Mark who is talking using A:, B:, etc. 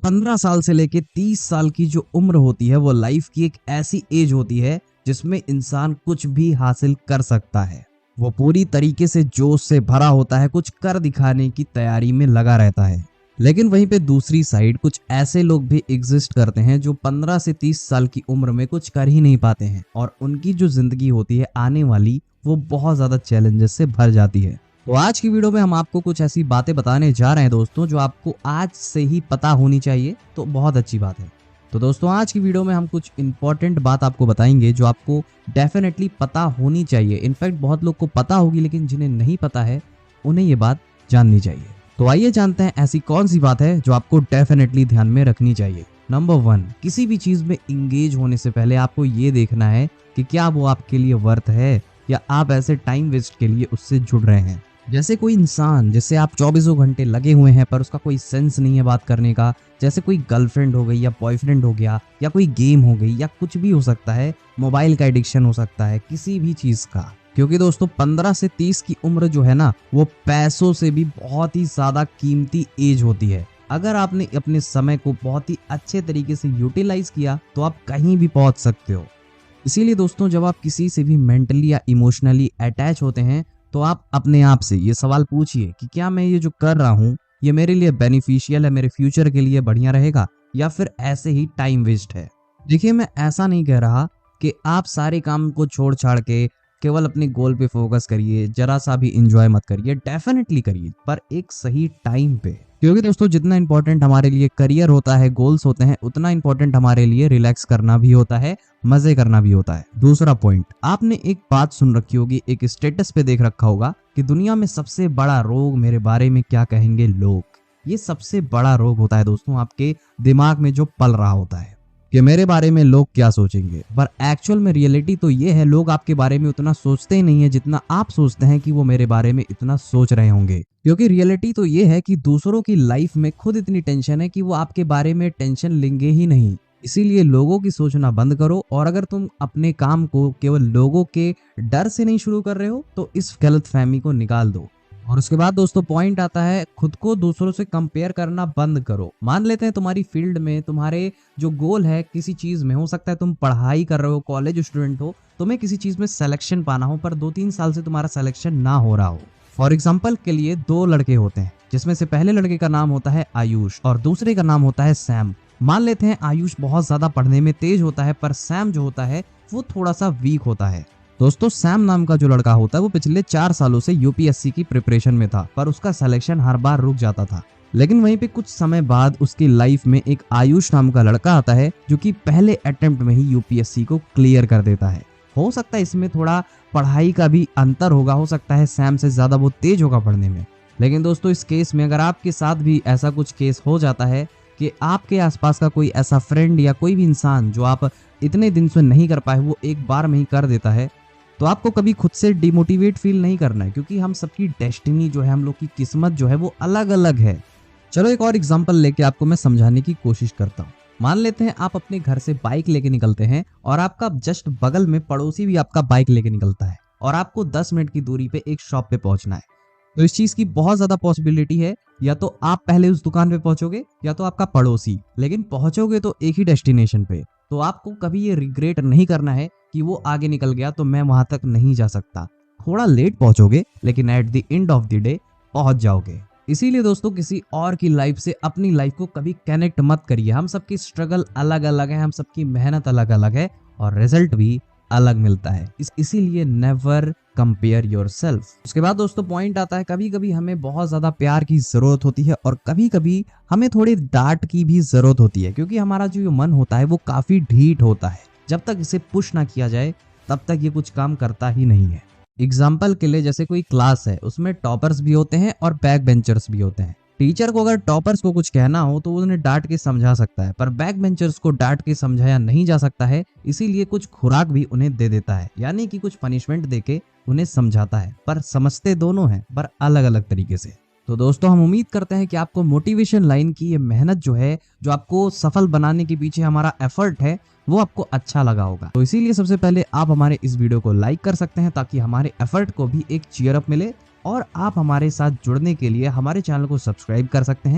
A: 15 साल से लेके 30 साल की जो उम्र होती है वो लाइफ की एक ऐसी एज होती है जिसमें इंसान कुछ भी हासिल कर सकता है। वो पूरी तरीके से जोश से भरा होता है, कुछ कर दिखाने की तैयारी में लगा रहता है। लेकिन वहीं पे दूसरी साइड कुछ ऐसे लोग भी एग्जिस्ट करते हैं जो 15 से 30 साल की उम्र में कुछ कर ही नहीं पाते हैं और उनकी जो जिंदगी होती है आने वाली वो बहुत ज्यादा चैलेंजेस से भर जाती है। तो आज की वीडियो में हम आपको कुछ ऐसी बातें बताने जा रहे हैं दोस्तों जो आपको आज से ही पता होनी चाहिए, तो बहुत अच्छी बात है। तो दोस्तों आज की वीडियो में हम कुछ इंपॉर्टेंट बात आपको बताएंगे जो आपको डेफिनेटली पता होनी चाहिए। इनफैक्ट बहुत लोग को पता होगी लेकिन जिन्हें नहीं पता है उन्हें ये बात जाननी चाहिए। तो आइए जानते हैं ऐसी कौन सी बात है जो आपको डेफिनेटली ध्यान में रखनी चाहिए। नंबर 1, किसी भी चीज में इंगेज होने से पहले आपको ये देखना है कि क्या वो आपके लिए वर्थ है या आप ऐसे टाइम वेस्ट के लिए उससे जुड़ रहे हैं। जैसे कोई इंसान जिससे आप 24 घंटे लगे हुए हैं पर उसका कोई सेंस नहीं है बात करने का, जैसे कोई गर्लफ्रेंड हो गई या बॉयफ्रेंड हो गया या कोई गेम हो गई या कुछ भी हो सकता है, मोबाइल का एडिक्शन हो सकता है, किसी भी चीज का। क्योंकि दोस्तों 15 से 30 की उम्र जो है ना वो पैसों से भी बहुत ही ज्यादा कीमती एज होती है। अगर आपने अपने समय को बहुत ही अच्छे तरीके से यूटिलाइज किया तो आप कहीं भी पहुंच सकते हो। इसीलिए दोस्तों जब आप किसी से भी मेंटली या इमोशनली अटैच होते हैं तो आप अपने आप से ये सवाल पूछिए कि क्या मैं ये जो कर रहा हूँ ये मेरे लिए बेनिफिशियल है, मेरे फ्यूचर के लिए बढ़िया रहेगा या फिर ऐसे ही टाइम वेस्ट है। देखिए मैं ऐसा नहीं कह रहा कि आप सारे काम को छोड़ छाड़ के केवल अपने गोल पे फोकस करिए, जरा सा भी इंजॉय मत करिए, डेफिनेटली करिए पर एक सही टाइम पे। क्योंकि दोस्तों जितना इंपॉर्टेंट हमारे लिए करियर होता है, गोल्स होते हैं, उतना इंपॉर्टेंट हमारे लिए रिलैक्स करना भी होता है, मजे करना भी होता है। दूसरा पॉइंट, आपने एक बात सुन रखी होगी, एक स्टेटस पे देख रखा होगा कि दुनिया में सबसे बड़ा रोग मेरे बारे में क्या कहेंगे लोग। ये सबसे बड़ा रोग होता है दोस्तों आपके दिमाग में जो पल रहा होता है कि मेरे बारे में लोग क्या सोचेंगे। पर एक्चुअल में रियलिटी तो ये है, लोग आपके बारे में उतना सोचते ही नहीं है जितना आप सोचते हैं कि वो मेरे बारे में इतना सोच रहे होंगे। क्योंकि रियलिटी तो ये है कि दूसरों की लाइफ में खुद इतनी टेंशन है कि वो आपके बारे में टेंशन लेंगे ही नहीं। इसीलिए लोगों की सोचना बंद करो और अगर तुम अपने काम को केवल लोगों के डर से नहीं शुरू कर रहे हो तो इस गलतफहमी को निकाल दो। और उसके बाद दोस्तों पॉइंट आता है, खुद को दूसरों से कंपेयर करना बंद करो। मान लेते हैं तुम्हारी फील्ड में तुम्हारे जो गोल है किसी चीज में, हो सकता है तुम पढ़ाई कर रहे हो, कॉलेज स्टूडेंट हो, तुम्हें किसी चीज में सिलेक्शन पाना हो पर 2-3 साल से तुम्हारा सिलेक्शन ना हो रहा हो। फॉर एग्जाम्पल के लिए 2 लड़के होते हैं जिसमें से पहले लड़के का नाम होता है आयुष और दूसरे का नाम होता है सैम। मान लेते हैं आयुष बहुत ज्यादा पढ़ने में तेज होता है पर सैम जो होता है वो थोड़ा सा वीक होता है। दोस्तों सैम नाम का जो लड़का होता है वो पिछले 4 सालों से यूपीएससी की प्रिपरेशन में था पर उसका सिलेक्शन हर बार रुक जाता था। लेकिन वहीं पे कुछ समय बाद उसकी लाइफ में एक आयुष नाम का लड़का आता है जो कि पहले अटेम्प्ट में ही यूपीएससी को क्लियर कर देता है। हो सकता है इसमें थोड़ा पढ़ाई का भी अंतर होगा, हो सकता है सैम से ज्यादा वो तेज होगा पढ़ने में। लेकिन दोस्तों इस केस में अगर आपके साथ भी ऐसा कुछ केस हो जाता है कि आपके आसपास का कोई ऐसा फ्रेंड या कोई भी इंसान जो आप इतने दिन से नहीं कर पाए वो एक बार में ही कर देता है, तो आपको कभी खुद से डिमोटिवेट फील नहीं करना है। क्योंकि हम सबकी डेस्टिनी जो है, हम लोग की किस्मत जो है वो अलग अलग है। चलो एक और एग्जांपल लेके आपको मैं समझाने की कोशिश करता हूँ। मान लेते हैं आप अपने घर से बाइक लेके निकलते हैं और आपका जस्ट बगल में पड़ोसी भी आपका बाइक लेके निकलता है और आपको 10 मिनट की दूरी पे एक शॉप पे पहुंचना है। तो इस चीज की बहुत ज्यादा पॉसिबिलिटी है, या तो आप पहले उस दुकान पे पहुंचोगे या तो आपका पड़ोसी, लेकिन पहुंचोगे तो एक ही डेस्टिनेशन पे। तो आपको कभी ये रिग्रेट नहीं करना है कि वो आगे निकल गया तो मैं वहां तक नहीं जा सकता। थोड़ा लेट पहुंचोगे लेकिन at the end of the day पहुंच जाओगे। इसीलिए दोस्तों किसी और की लाइफ से अपनी लाइफ को कभी कनेक्ट मत करिए। हम सबकी स्ट्रगल अलग अलग है, हम सबकी मेहनत अलग अलग है और रिजल्ट भी अलग मिलता है। इसीलिए नेवर कंपेयर योरसेल्फ। उसके बाद दोस्तों पॉइंट आता है, कभी कभी हमें बहुत ज्यादा प्यार की जरूरत होती है और कभी कभी हमें थोड़ी डांट की भी जरूरत होती है। क्योंकि हमारा जो मन होता है वो काफी ढीठ होता है, जब तक इसे पुश ना किया जाए तब तक ये कुछ काम करता ही नहीं है। एग्जाम्पल के लिए जैसे कोई क्लास है उसमें टॉपर्स भी होते हैं और बैक बेंचर्स भी होते हैं। टीचर को अगर टॉपर्स को कुछ कहना हो तो उन्हें डांट के समझा सकता है पर बैक बेंचर्स को डांट के समझाया नहीं जा सकता है। इसीलिए कुछ खुराक भी उन्हें दे देता है, यानी कि कुछ पनिशमेंट देके उन्हें समझाता है, पर समझते दोनों हैं पर अलग अलग तरीके से। तो दोस्तों हम उम्मीद करते हैं कि आपको मोटिवेशन लाइन की ये मेहनत जो है, जो आपको सफल बनाने के पीछे हमारा एफर्ट है, वो आपको अच्छा लगा होगा। तो इसीलिए सबसे पहले आप हमारे इस वीडियो को लाइक कर सकते हैं ताकि हमारे एफर्ट को भी एक चीयर अप मिले, और आप हमारे साथ जुड़ने के लिए हमारे चैनल को सब्सक्राइब कर सकते हैं।